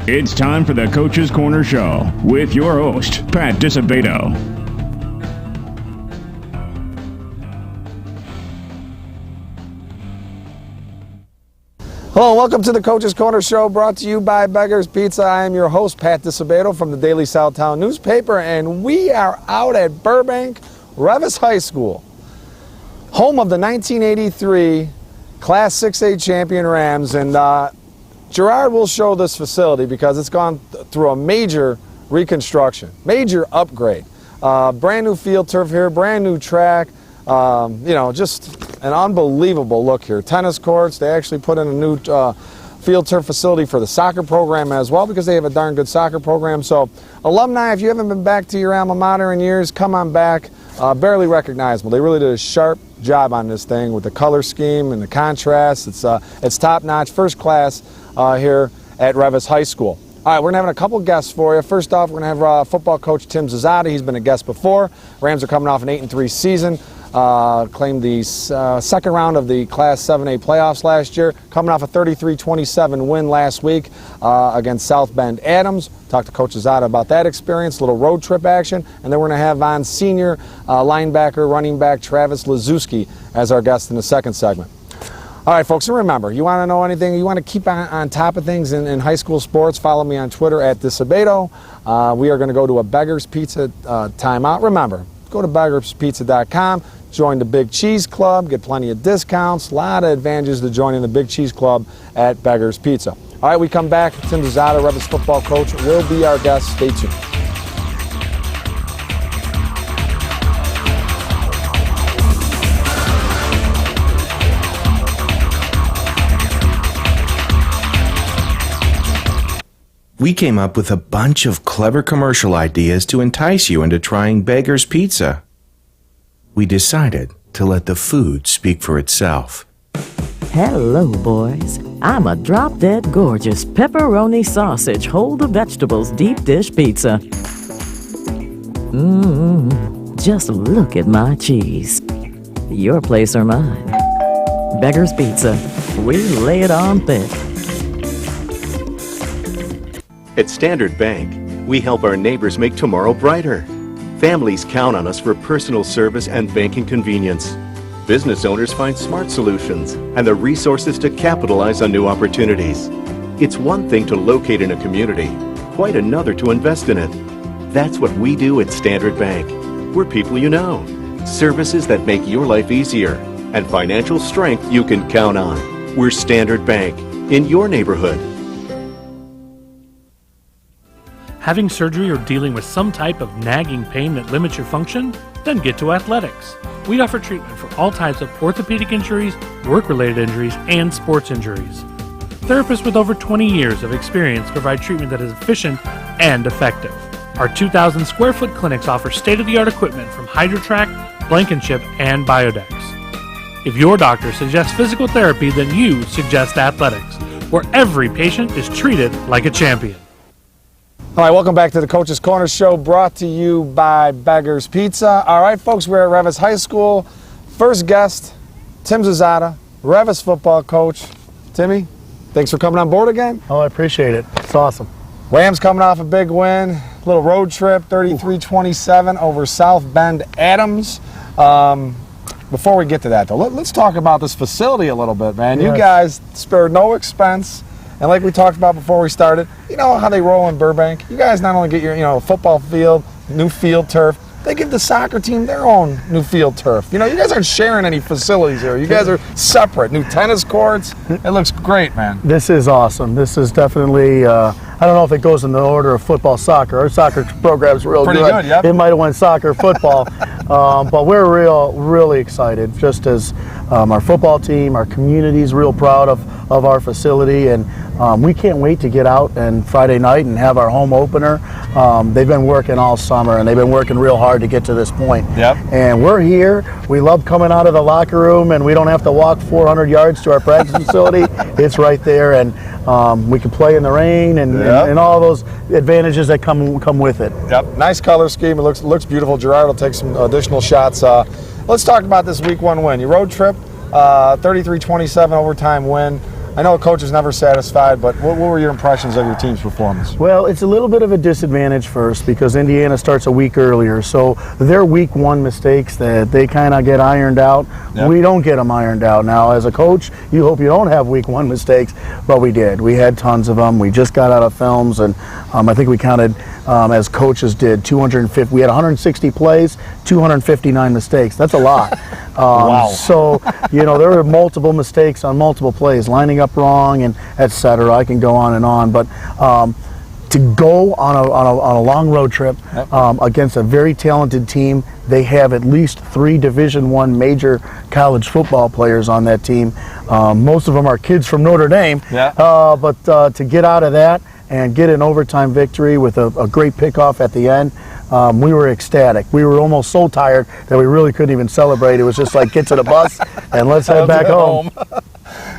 It's time for the Coach's Corner Show with your host, Pat Disabato. Hello, welcome to the Coach's Corner Show, brought to you by Beggar's Pizza. I am your host, Pat Disabato from the Daily Southtown newspaper, and we are out at Burbank Reavis High School, home of the 1983 Class 6A champion Rams. And Gerard will show this facility because it's gone through a major reconstruction, major upgrade. Brand new field turf here, brand new track, just an unbelievable look here. Tennis courts, they actually put in a new field turf facility for the soccer program as well because they have a darn good soccer program. So alumni, if you haven't been back to your alma mater in years, come on back. Barely recognizable. They really did a sharp job on this thing with the color scheme and the contrast. It's top-notch, first class here at Reavis High School. All right, we're going to have a couple guests for you. First off, we're going to have football coach Tim Zazada. He's been a guest before. Rams are coming off an 8-3 season. Claimed the second round of the Class 7A playoffs last year, coming off a 33-27 win last week against South Bend Adams. Talked to Coach Zazada about that experience, a little road trip action, and then we're going to have on senior linebacker, running back Travis Lazewski as our guest in the second segment. All right, folks, and remember, you want to know anything, you want to keep on top of things in high school sports, follow me on Twitter at Disabato. We are going to go to a Beggar's Pizza timeout. Remember, go to beggarspizza.com. Join the Big Cheese Club, get plenty of discounts, a lot of advantages to joining the Big Cheese Club at Beggar's Pizza. All right, we come back. Tim Zazada, Reavis football coach, will be our guest. Stay tuned. We came up with a bunch of clever commercial ideas to entice you into trying Beggar's Pizza. We decided to let the food speak for itself. Hello, boys. I'm a drop-dead gorgeous pepperoni sausage, hold the vegetables deep dish pizza. Just look at my cheese. Your place or mine. Beggar's Pizza. We lay it on thick. At Standard Bank, we help our neighbors make tomorrow brighter. Families count on us for personal service and banking convenience. Business owners find smart solutions and the resources to capitalize on new opportunities. It's one thing to locate in a community, quite another to invest in it. That's what we do at Standard Bank. We're people you know, services that make your life easier, and financial strength you can count on. We're Standard Bank, in your neighborhood. Having surgery or dealing with some type of nagging pain that limits your function? Then get to Athletics. We offer treatment for all types of orthopedic injuries, work-related injuries, and sports injuries. Therapists with over 20 years of experience provide treatment that is efficient and effective. Our 2,000 square foot clinics offer state-of-the-art equipment from HydroTrack, Blankenship, and Biodex. If your doctor suggests physical therapy, then you suggest Athletics, where every patient is treated like a champion. All right, welcome back to the Coach's Corner Show, brought to you by Beggar's Pizza. All right, folks, we're at Reavis High School. First guest, Tim Zazada, Reavis football coach. Timmy, thanks for coming on board again. Oh, I appreciate it. It's awesome. Rams coming off a big win, little road trip, 33-27 over South Bend Adams. Before we get to that, though, let's talk about this facility a little bit, man. Yes. You guys spared no expense. And like we talked about before we started, you know how they roll in Burbank? You guys not only get your, football field, new field turf, they give the soccer team their own new field turf. You guys aren't sharing any facilities here. You guys are separate. New tennis courts. It looks great, man. This is awesome. This is definitely, I don't know if it goes in the order of football, soccer. Our soccer program's real Pretty good, yep. It might have won soccer, football. But we're really excited, just as our football team, our community's real proud of our facility, and we can't wait to get out and Friday night and have our home opener. They've been working all summer, and they've been working real hard to get to this point. Yep. And we're here. We love coming out of the locker room, and we don't have to walk 400 yards to our practice facility. It's right there, and we can play in the rain and all those advantages that come with it. Yep. Nice color scheme. It looks beautiful. Gerard will take some additional shots. Let's talk about this week one win. Your road trip, 33-27 overtime win. I know a coach is never satisfied, but what were your impressions of your team's performance? Well, it's a little bit of a disadvantage first because Indiana starts a week earlier. So their week one mistakes that they kind of get ironed out, we don't get them ironed out. Now, as a coach, you hope you don't have week one mistakes, but we did. We had tons of them. We just got out of films, and I think we counted, as coaches did, 250. We had 160 plays, 259 mistakes. That's a lot. Wow. So, there were multiple mistakes on multiple plays, lining up wrong, and et cetera. I can go on and on, but to go on a long road trip against a very talented team, they have at least 3 Division I major college football players on that team. Most of them are kids from Notre Dame, but to get out of that and get an overtime victory with a great pickoff at the end, we were ecstatic. We were almost so tired that we really couldn't even celebrate. It was just like, get to the bus and let's head back home.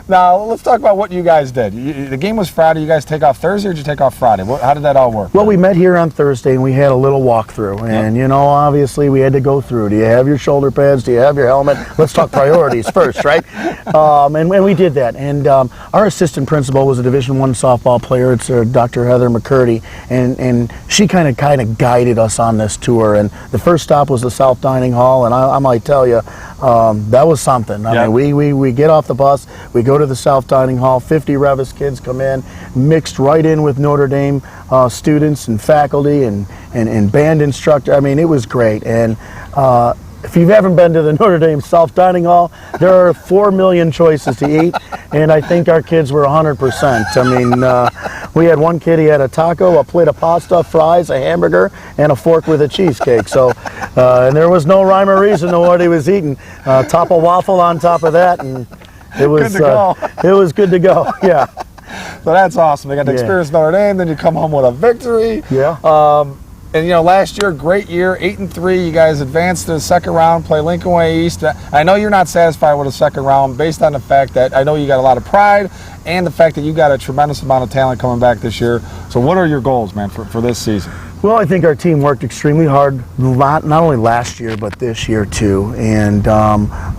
Now, let's talk about what you guys did. The game was Friday. You guys take off Thursday, or did you take off Friday? How did that all work? Well, we met here on Thursday, and we had a little walkthrough. And, obviously, we had to go through. Do you have your shoulder pads? Do you have your helmet? Let's talk priorities first, right? And we did that. And our assistant principal was a Division I softball player. It's Dr. Heather McCurdy. And she kind of guided us on this tour. And the first stop was the South Dining Hall. And I might tell you, that was something. I mean, we get off the bus. We go to the South Dining Hall. 50 Reavis kids come in, mixed right in with Notre Dame students and faculty and band instructor. I mean, it was great. And if you haven't been to the Notre Dame South Dining Hall, there are 4 million choices to eat, and I think our kids were 100%. I mean, we had one kid, he had a taco, a plate of pasta, fries, a hamburger, and a fork with a cheesecake. So, and there was no rhyme or reason to what he was eating. Top of waffle on top of that, and it was good to go. It was good to go. Yeah. So that's awesome. They got to experience Notre Dame, then you come home with a victory. Yeah. And last year, great year, 8-3. You guys advanced to the second round, play Lincoln Way East. I know you're not satisfied with the second round based on the fact that I know you got a lot of pride and the fact that you got a tremendous amount of talent coming back this year. So what are your goals, man, for this season? Well, I think our team worked extremely hard, not only last year, but this year too. And,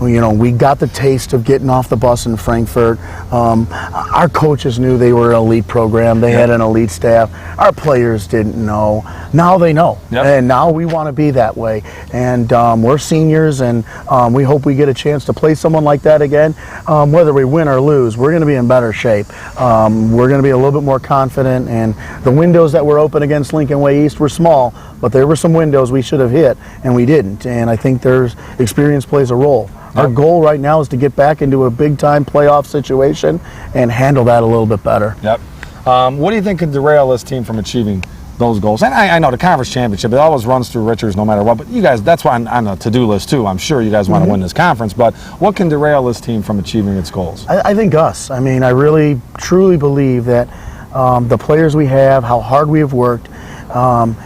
we got the taste of getting off the bus in Frankfurt. Our coaches knew they were an elite program. They had an elite staff. Our players didn't know. Now they know. And now we want to be that way. And we're seniors, and we hope we get a chance to play someone like that again. Whether we win or lose, we're going to be in better shape. We're going to be a little bit more confident, and the windows that were open against Lincoln Way East were small, but there were some windows we should have hit, and we didn't. And I think there's experience plays a role. Our goal right now is to get back into a big-time playoff situation and handle that a little bit better. What do you think could derail this team from achieving those goals? And I know the conference championship, it always runs through Richards no matter what, but you guys, that's why on the to-do list too. I'm sure you guys want to win this conference, but what can derail this team from achieving its goals? I think us. I mean, I really, truly believe that the players we have, how hard we have worked,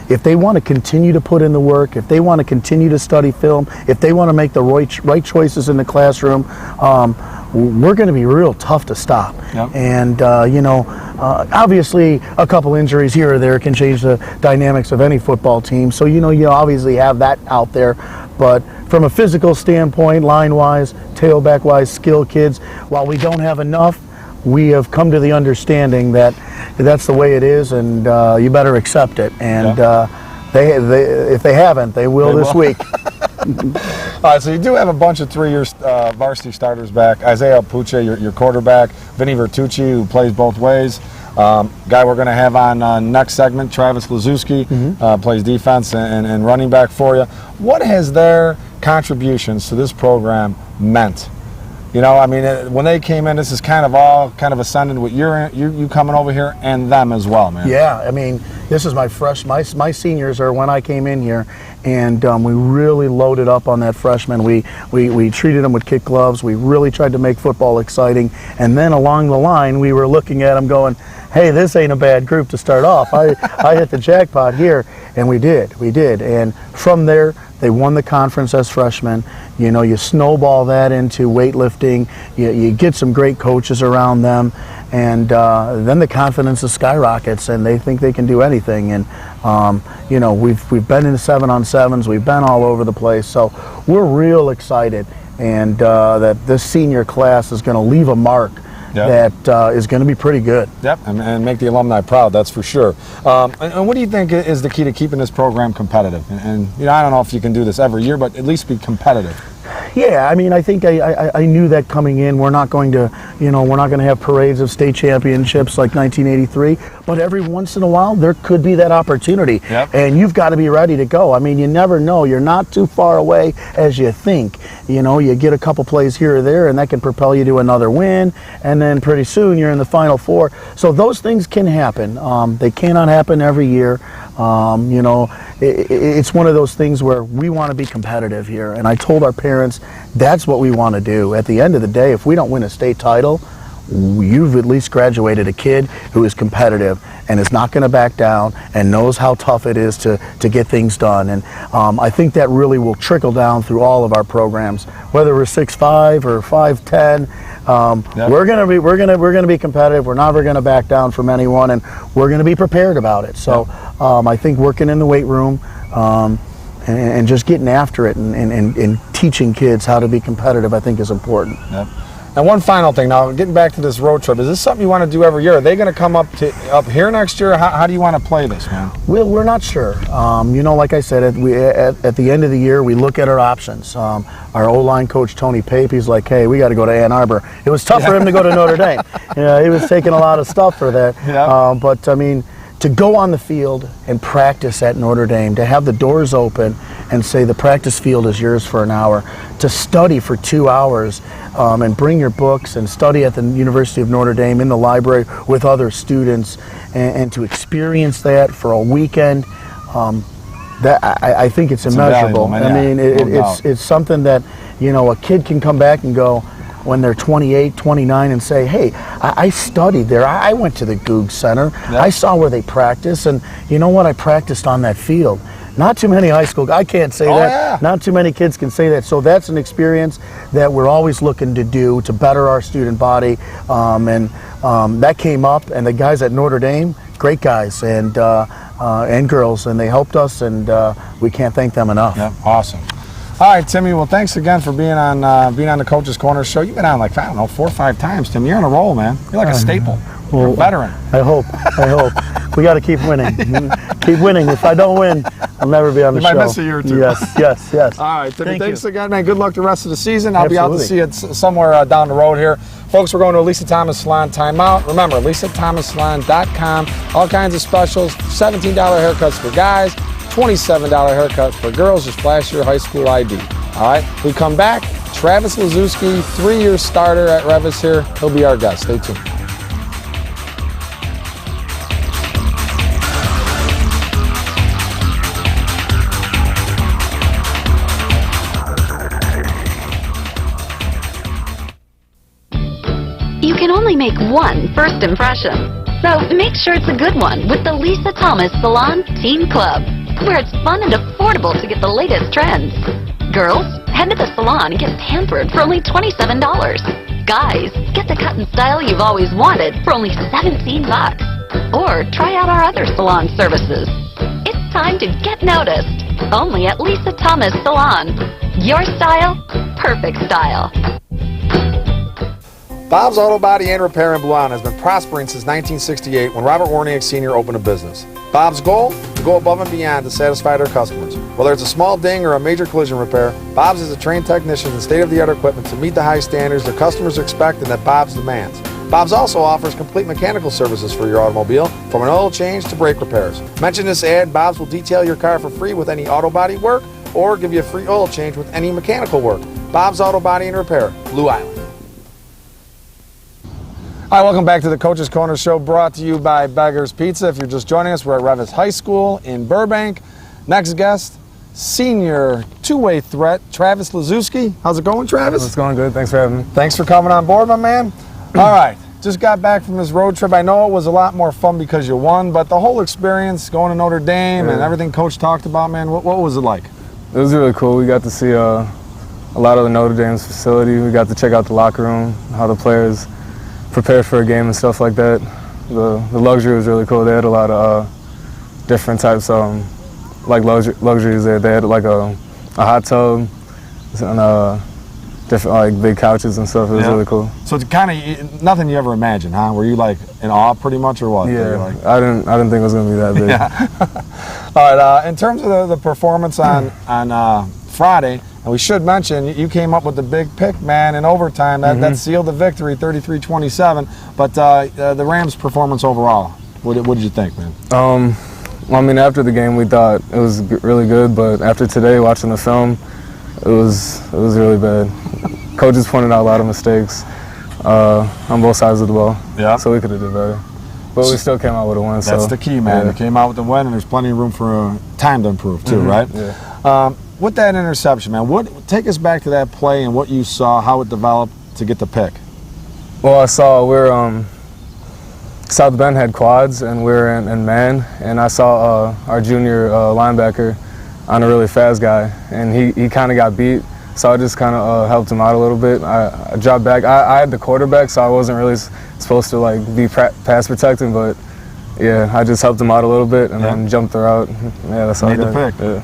if they want to continue to put in the work, if they want to continue to study film, if they want to make the right choices in the classroom, we're going to be real tough to stop. And, obviously a couple injuries here or there can change the dynamics of any football team. So, you obviously have that out there. But from a physical standpoint, line-wise, tailback-wise, skill kids, while we don't have enough, we have come to the understanding that that's the way it is, and you better accept it. And they if they haven't, they will this week. All right, so you do have a bunch of 3-year varsity starters back. Isaiah Puche, your quarterback. Vinny Vertucci, who plays both ways. Guy we're going to have on next segment, Travis Lazuski, plays defense and running back for you. What has their contributions to this program meant? When they came in, this is kind of ascended with you coming over here and them as well, man. Yeah, I mean, this is my seniors are when I came in here, and we really loaded up on that freshman. We treated them with kid gloves. We really tried to make football exciting, and then along the line, we were looking at them going, hey, this ain't a bad group to start off. I hit the jackpot here, and we did. And from there, they won the conference as freshmen. You snowball that into weightlifting. You get some great coaches around them, and then the confidence skyrockets, and they think they can do anything. And we've been in the 7-on-7s. We've been all over the place, so we're real excited, and that this senior class is going to leave a mark. that is going to be pretty good. Yep, and make the alumni proud, that's for sure. And what do you think is the key to keeping this program competitive? And I don't know if you can do this every year, but at least be competitive. Yeah, I mean, I think I knew that coming in. We're not going to, we're not going to have parades of state championships like 1983, but every once in a while there could be that opportunity. Yep. And you've got to be ready to go. I mean, you never know. You're not too far away as you think. You get a couple plays here or there, and that can propel you to another win, and then pretty soon you're in the Final Four. So those things can happen. They cannot happen every year. It's one of those things where we want to be competitive here, and I told our parents that's what we want to do. At the end of the day, if we don't win a state title, you've at least graduated a kid who is competitive and is not going to back down and knows how tough it is to get things done. And I think that really will trickle down through all of our programs, whether we're 6'5" or 5'10". Yep. We're gonna be competitive. We're never gonna back down from anyone, and we're gonna be prepared about it. So I think working in the weight room and just getting after it and teaching kids how to be competitive, I think, is important. Yep. And one final thing, now getting back to this road trip, is this something you want to do every year? Are they going to come up here next year? How do you want to play this, man? Well, we're not sure. Like I said, at the end of the year, we look at our options. Our O-line coach, Tony Pape, he's like, hey, we got to go to Ann Arbor. It was tough for him to go to Notre Dame. He was taking a lot of stuff for that. Yeah. But, I mean, to go on the field and practice at Notre Dame, to have the doors open and say the practice field is yours for an hour, to study for 2 hours and bring your books and study at the University of Notre Dame in the library with other students and to experience that for a weekend, I think it's immeasurable. Invaluable, I mean, it's something that, a kid can come back and go, when they're 28, 29, and say, hey, I studied there. I went to the Goog Center. Yep. I saw where they practice, and you know what? I practiced on that field. Not too many high school, I can't say that. Yeah. Not too many kids can say that. So that's an experience that we're always looking to do to better our student body. That came up, and the guys at Notre Dame, great guys and girls, and they helped us, and we can't thank them enough. Yep. Awesome. All right, Timmy. Well, thanks again for being on the Coach's Corner show. You've been on 4 or 5 times, Tim. You're on a roll, man. You're like a staple. You're a veteran. I hope. We got to keep winning. Keep winning. If I don't win, I'll never be on the show. You might miss a year or two. Yes. All right, Timmy. Thanks Again, man. Good luck the rest of the season. I'll Absolutely. be out to see it somewhere down the road here. Folks, we're going to Lisa Thomas Salon timeout. Remember, LisaThomasSalon.com. All kinds of specials. $17 haircuts for guys. $27 haircut for girls. Just flash your high school ID. All right, we come back. Travis Lazewski, 3-year starter at Reavis here. He'll be our guest. Stay tuned. You can only make one first impression. So make sure it's a good one with the Lisa Thomas Salon Teen Club, where it's fun and affordable to get the latest trends. Girls, head to the salon and get pampered for only $27. Guys, get the cut and style you've always wanted for only $17. Or try out our other salon services. It's time to get noticed. Only at Lisa Thomas Salon. Your style, perfect style. Bob's Auto Body and Repair in Blue Island has been prospering since 1968 when Robert Warniak Sr. opened a business. Bob's goal? To go above and beyond to satisfy their customers. Whether it's a small ding or a major collision repair, Bob's has a trained technician and state-of-the-art equipment to meet the high standards their customers expect and that Bob's demands. Bob's also offers complete mechanical services for your automobile, from an oil change to brake repairs. Mention this ad, Bob's will detail your car for free with any auto body work or give you a free oil change with any mechanical work. Bob's Auto Body and Repair, Blue Island. Hi, welcome back to the Coach's Corner Show, brought to you by Beggar's Pizza. If you're just joining us, we're at Reavis High School in Burbank. Next guest, senior two-way threat, Travis Lazewski. How's it going, Travis? It's going good. Thanks for having me. Thanks for coming on board, my man. All right, just got back from this road trip. I know it was a lot more fun because you won, but the whole experience, going to Notre Dame and everything Coach talked about, man, what was it like? It was really cool. We got to see a lot of the Notre Dame's facility. We got to check out the locker room, how the players prepared for a game and stuff like that. The luxury was really cool. They had a lot of different types of luxuries there. They had like a hot tub and different, like big couches and stuff. It was really cool. So it's kind of nothing you ever imagined, huh? Were you like in awe pretty much, or what? Yeah, like, I didn't think it was gonna be that big. Yeah. All right. In terms of the performance on Friday, and we should mention you came up with the big pick, man, in overtime. That sealed the victory, 33-27. But the Rams' performance overall, what did you think, man? Well, I mean, after the game, we thought it was really good, but after today, watching the film, it was really bad. Coaches pointed out a lot of mistakes on both sides of the ball. Yeah. So we could have did better, but we still came out with a win. That's the key, man. We came out with the win, and there's plenty of room for time to improve too, right? Yeah. With that interception, man, take us back to that play and what you saw, how it developed to get the pick. Well, I saw South Bend had quads, and we were in man, and I saw our junior linebacker on a really fast guy, and he kind of got beat, so I just kind of helped him out a little bit. I dropped back. I had the quarterback, so I wasn't really supposed to like be pass protecting, but yeah, I just helped him out a little bit and then jumped the route. Yeah, that's all I did. Made the pick. Yeah.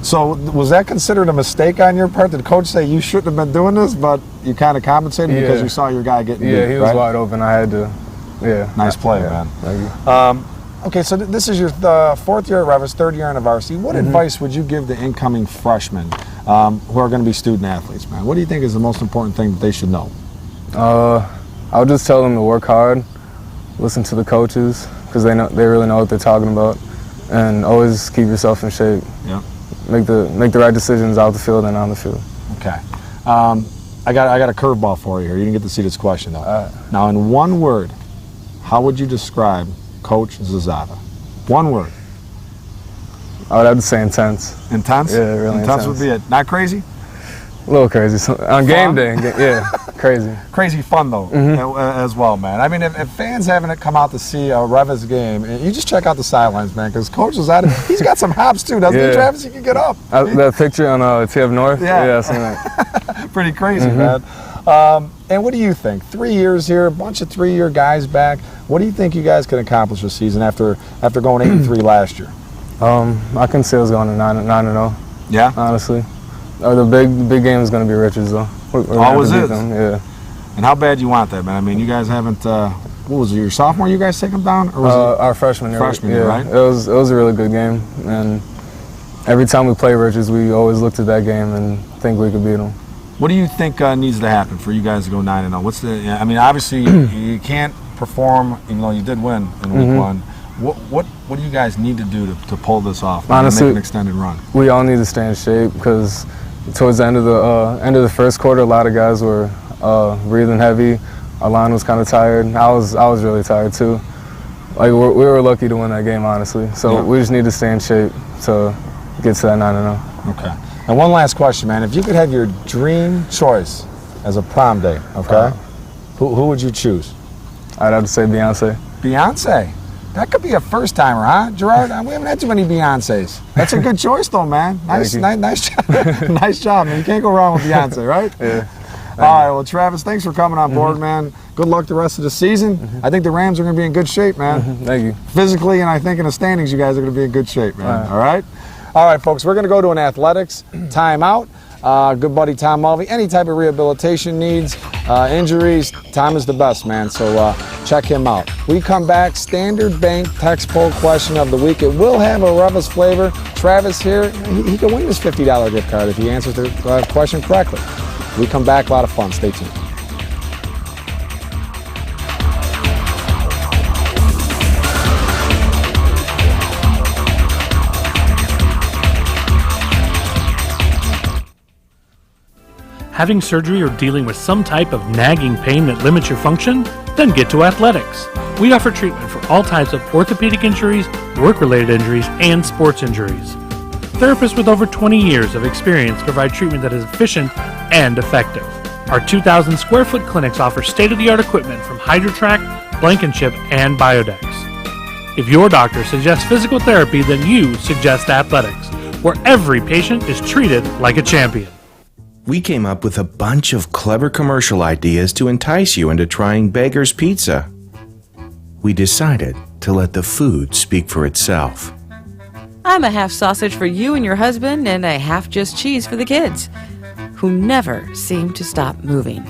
So was that considered a mistake on your part? Did the coach say you shouldn't have been doing this, but you kind of compensated because you saw your guy getting beat? Yeah, he was wide open. I had to. Yeah. Nice play, man. Thank you. Okay, so this is your fourth year at Reavis, third year in the varsity. What advice would you give the incoming freshmen who are going to be student athletes, man? What do you think is the most important thing that they should know? I would just tell them to work hard, listen to the coaches because they really know what they're talking about, and always keep yourself in shape. Yeah. Make the right decisions out the field and on the field. Okay. I got a curveball for you here. You didn't get to see this question though. Now, in one word, how would you describe Coach Zazada? One word. I would have to say intense. Intense? Yeah, really intense. Intense would be it. Not crazy? A little crazy. On game day, yeah, crazy. Crazy fun, though, as well, man. I mean, if fans haven't come out to see a Reavis game, you just check out the sidelines, man, because Coach Zazada, he's got some hops, too, doesn't he, Travis? He can get up. That picture on TF North? Yeah. I've seen that. Pretty crazy, man. And what do you think? 3 years here, a bunch of 3-year guys back. What do you think you guys can accomplish this season after going 8-3 last year? I can see us going to 9-0. Yeah? Honestly. The big game is going to be Richards, though. Always is. Yeah. And how bad you want that, man? I mean, you guys haven't. What was it, your sophomore? You guys take them down, or was it our freshman year? Freshman year, right? It was a really good game, and every time we play Richards, we always looked at that game and think we could beat them. What do you think needs to happen for you guys to go 9-0? What's the? I mean, obviously you can't perform, even though you did win in week one. What do you guys need to do to pull this off? Honestly, make an extended run. We all need to stay in shape because towards the end of the first quarter, a lot of guys were breathing heavy. Our line was kind of tired. I was really tired too. Like we were lucky to win that game, honestly. So we just need to stay in shape to get to that 9-0. Okay. And one last question, man. If you could have your dream choice as a prom date, okay, who would you choose? I'd have to say Beyonce. Beyonce. That could be a first timer, huh, Gerard? We haven't had too many Beyoncés. That's a good choice, though, man. Nice job. Nice job, man. You can't go wrong with Beyonce, right? Yeah. All right, well, Travis, thanks for coming on board, man. Good luck the rest of the season. I think the Rams are going to be in good shape, man. Thank you. Physically, and I think in the standings, you guys are going to be in good shape, man. All right? All right, folks, we're going to go to an athletics timeout. Good buddy Tom Mulvey. Any type of rehabilitation needs, injuries, Tom is the best, man. So check him out. We come back, standard bank text poll question of the week. It will have a Reavis flavor. Travis here, he can win his $50 gift card if he answers the question correctly. We come back, a lot of fun. Stay tuned. Having surgery or dealing with some type of nagging pain that limits your function? Then get to Athletics. We offer treatment for all types of orthopedic injuries, work-related injuries, and sports injuries. Therapists with over 20 years of experience provide treatment that is efficient and effective. Our 2,000 square foot clinics offer state-of-the-art equipment from HydroTrack, Blankenship, and Biodex. If your doctor suggests physical therapy, then you suggest Athletics, where every patient is treated like a champion. We came up with a bunch of clever commercial ideas to entice you into trying Beggar's Pizza. We decided to let the food speak for itself. I'm a half sausage for you and your husband and a half just cheese for the kids. who never seem to stop moving.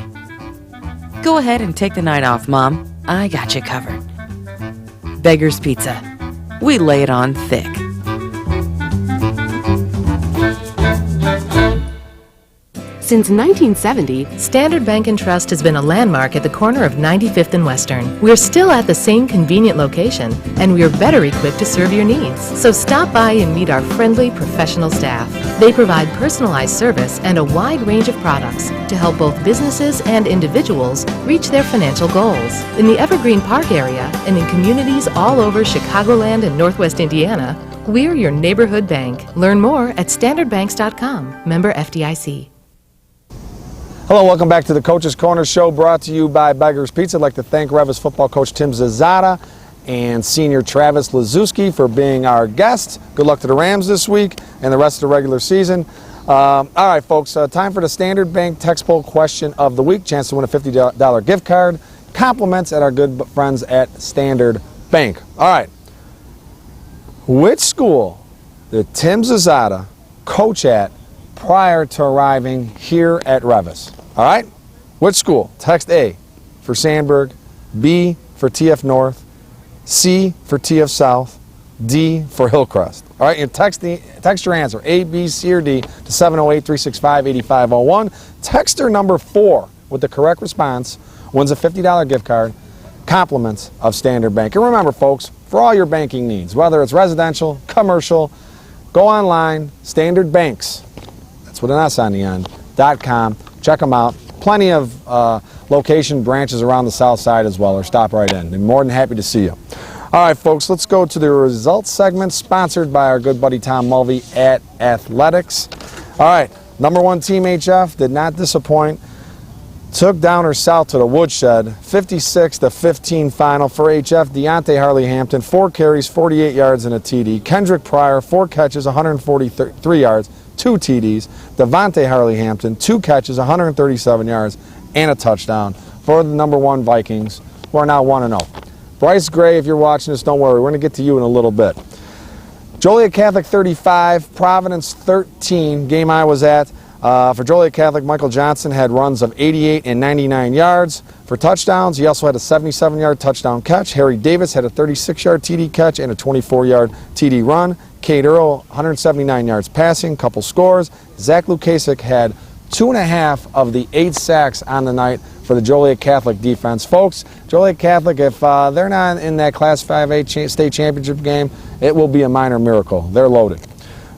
Go ahead and take the night off, Mom. I got you covered. Beggar's Pizza. We lay it on thick. Since 1970, Standard Bank & Trust has been a landmark at the corner of 95th and Western. We're still at the same convenient location, and we're better equipped to serve your needs. So stop by and meet our friendly, professional staff. They provide personalized service and a wide range of products to help both businesses and individuals reach their financial goals. In the Evergreen Park area and in communities all over Chicagoland and Northwest Indiana, we're your neighborhood bank. Learn more at standardbanks.com. Member FDIC. Hello, welcome back to the Coach's Corner Show, brought to you by Beggar's Pizza. I'd like to thank Reavis football coach Tim Zazada and senior Travis Lazuski for being our guests. Good luck to the Rams this week and the rest of the regular season. All right, folks, time for the Standard Bank textbook question of the week. Chance to win a $50 gift card. Compliments at our good friends at Standard Bank. All right. Which school did Tim Zazada coach at prior to arriving here at Reavis? All right? Which school? Text A for Sandburg, B for TF North, C for TF South, D for Hillcrest. All right, you text your answer, A, B, C, or D, to 708-365-8501. Texter number 4 with the correct response wins a $50 gift card, compliments of Standard Bank. And remember, folks, for all your banking needs, whether it's residential, commercial, go online, Standard Banks, that's with an S on the end, .com. Check them out. Plenty of location branches around the south side as well, or stop right in. They're more than happy to see you. All right, folks, let's go to the results segment, sponsored by our good buddy Tom Mulvey at Athletics. All right, number 1 team HF did not disappoint. Took Downer South to the woodshed, 56-15 final for HF. Deontay Harley-Hampton, 4 carries, 48 yards and a TD. Kendrick Pryor, 4 catches, 143 yards, 2 TDs. Devontae Harley-Hampton, 2 catches, 137 yards, and a touchdown for the number 1 Vikings, who are now 1-0. Bryce Gray, if you're watching this, don't worry. We're going to get to you in a little bit. Joliet Catholic 35, Providence 13, game I was at. For Joliet Catholic, Michael Johnson had runs of 88 and 99 yards. For touchdowns, he also had a 77-yard touchdown catch. Harry Davis had a 36-yard TD catch and a 24-yard TD run. Cade Earl, 179 yards passing, couple scores. Zach Lukasik had 2.5 of the 8 sacks on the night for the Joliet Catholic defense. Folks, Joliet Catholic, if they're not in that Class 5A state championship game, it will be a minor miracle. They're loaded.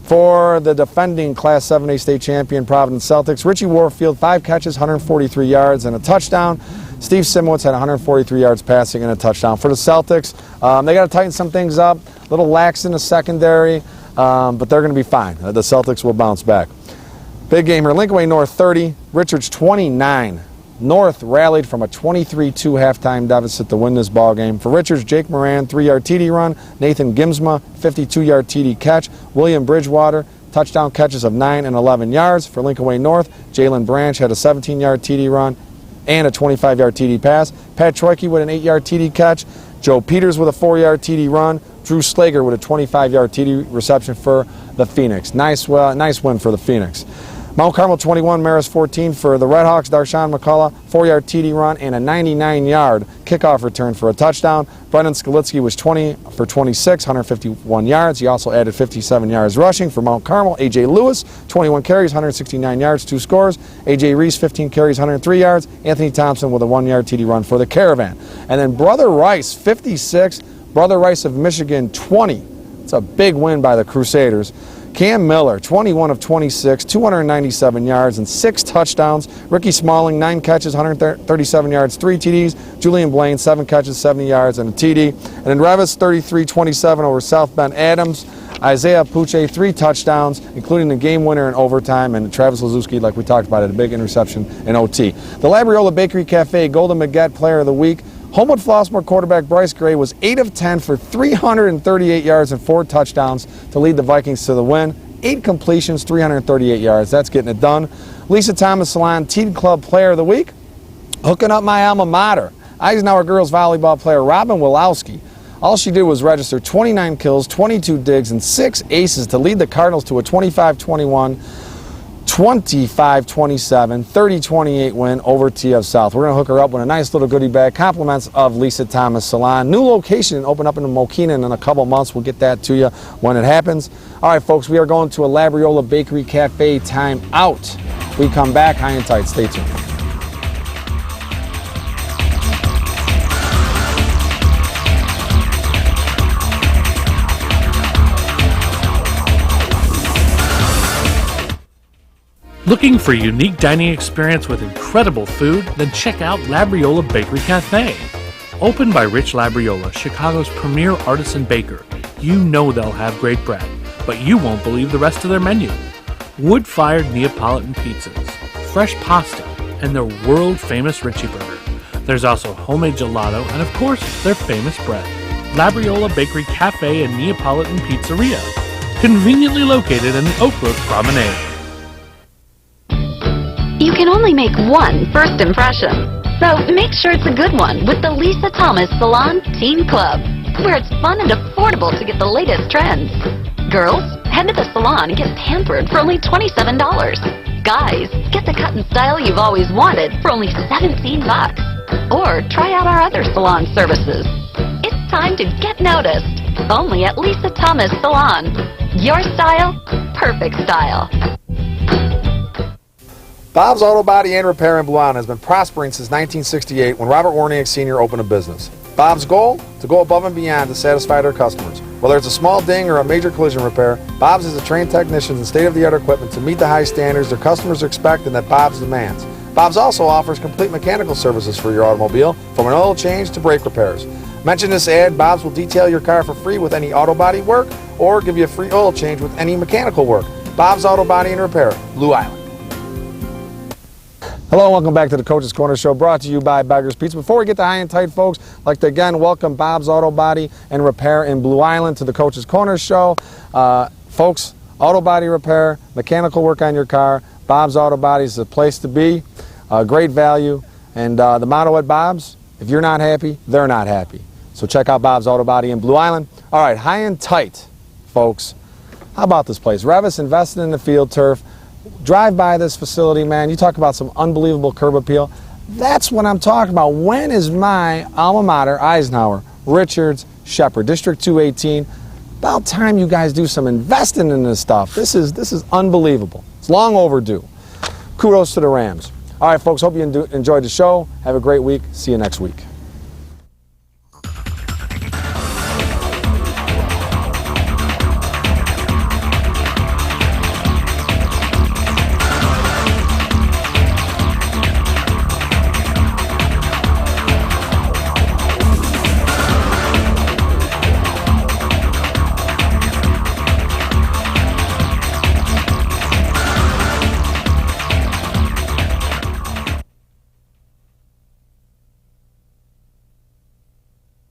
For the defending Class 7A state champion Providence Celtics, Richie Warfield, 5 catches, 143 yards, and a touchdown. Steve Simowitz had 143 yards passing and a touchdown. For the Celtics, they got to tighten some things up. A little lax in the secondary, but they're going to be fine. The Celtics will bounce back. Big game here. Lincoln Way North 30, Richards 29. North rallied from a 23-2 halftime deficit to win this ball game. For Richards, Jake Moran, 3-yard TD run. Nathan Gimsma, 52-yard TD catch. William Bridgewater, touchdown catches of 9 and 11 yards. For Lincoln Way North, Jalen Branch had a 17-yard TD run and a 25-yard TD pass. Pat Troike with an 8-yard TD catch. Joe Peters with a 4-yard TD run. Drew Slager with a 25-yard TD reception for the Phoenix. Nice win for the Phoenix. Mount Carmel 21, Marist 14 for the Redhawks. Darshawn McCullough, 4-yard TD run and a 99-yard kickoff return for a touchdown. Brendan Skalitsky was 20 for 26, 151 yards. He also added 57 yards rushing for Mount Carmel. A.J. Lewis, 21 carries, 169 yards, 2 scores. A.J. Reese, 15 carries, 103 yards. Anthony Thompson with a 1-yard TD run for the Caravan. And then Brother Rice, 56. Brother Rice of Michigan, 20. It's a big win by the Crusaders. Cam Miller, 21 of 26, 297 yards and 6 touchdowns. Ricky Smalling, 9 catches, 137 yards, 3 TDs. Julian Blaine, 7 catches, 70 yards and a TD. And then Reavis, 33-27 over South Bend Adams. Isaiah Puche, 3 touchdowns, including the game winner in overtime, and Travis Lazuski, like we talked about, had a big interception in OT. The Labriola Bakery Cafe Golden Baguette Player of the Week. Homewood Flossmoor quarterback Bryce Gray was 8 of 10 for 338 yards and 4 touchdowns to lead the Vikings to the win. 8 completions, 338 yards. That's getting it done. Lisa Thomas Salon Teen Club Player of the Week. Hooking up my alma mater, Eisenhower girls volleyball player Robin Wilowski. All she did was register 29 kills, 22 digs, and 6 aces to lead the Cardinals to a 25-21 25-27, 30-28 win over TF South. We're going to hook her up with a nice little goodie bag, compliments of Lisa Thomas Salon. New location, open up in Mokina in a couple months. We'll get that to you when it happens. All right, folks, we are going to a Labriola Bakery Cafe time out. We come back, high and tight. Stay tuned. Looking for a unique dining experience with incredible food? Then check out Labriola Bakery Cafe. Opened by Rich Labriola, Chicago's premier artisan baker, you know they'll have great bread, but you won't believe the rest of their menu. Wood-fired Neapolitan pizzas, fresh pasta, and their world-famous Richie Burger. There's also homemade gelato and, of course, their famous bread. Labriola Bakery Cafe and Neapolitan Pizzeria, conveniently located in the Oak Brook Promenade. You can only make one first impression, so make sure it's a good one with the Lisa Thomas Salon Teen Club, where it's fun and affordable to get the latest trends. Girls, head to the salon and get pampered for only $27. Guys, get the cut and style you've always wanted for only $17. Or try out our other salon services. It's time to get noticed, only at Lisa Thomas Salon. Your style, perfect style. Bob's Auto Body and Repair in Blue Island has been prospering since 1968 when Robert Warniak Sr. opened a business. Bob's goal? To go above and beyond to satisfy their customers. Whether it's a small ding or a major collision repair, Bob's has the trained technicians and state-of-the-art equipment to meet the high standards their customers expect and that Bob's demands. Bob's also offers complete mechanical services for your automobile, from an oil change to brake repairs. Mention this ad, Bob's will detail your car for free with any auto body work or give you a free oil change with any mechanical work. Bob's Auto Body and Repair, Blue Island. Hello and welcome back to the Coach's Corner Show, brought to you by Beggar's Pizza. Before we get to high and tight, folks, I'd like to again welcome Bob's Auto Body and Repair in Blue Island to the Coach's Corner Show. Folks, auto body repair, mechanical work on your car, Bob's Auto Body is the place to be. Great value, and the motto at Bob's, if you're not happy, they're not happy. So check out Bob's Auto Body in Blue Island. All right, high and tight, folks. How about this place? Reavis invested in the field turf. Drive by this facility, man. You talk about some unbelievable curb appeal. That's what I'm talking about. When is my alma mater, Eisenhower, Richards, Shepherd, District 218? About time you guys do some investing in this stuff. This is unbelievable. It's long overdue. Kudos to the Rams. All right, folks, hope you enjoyed the show. Have a great week. See you next week.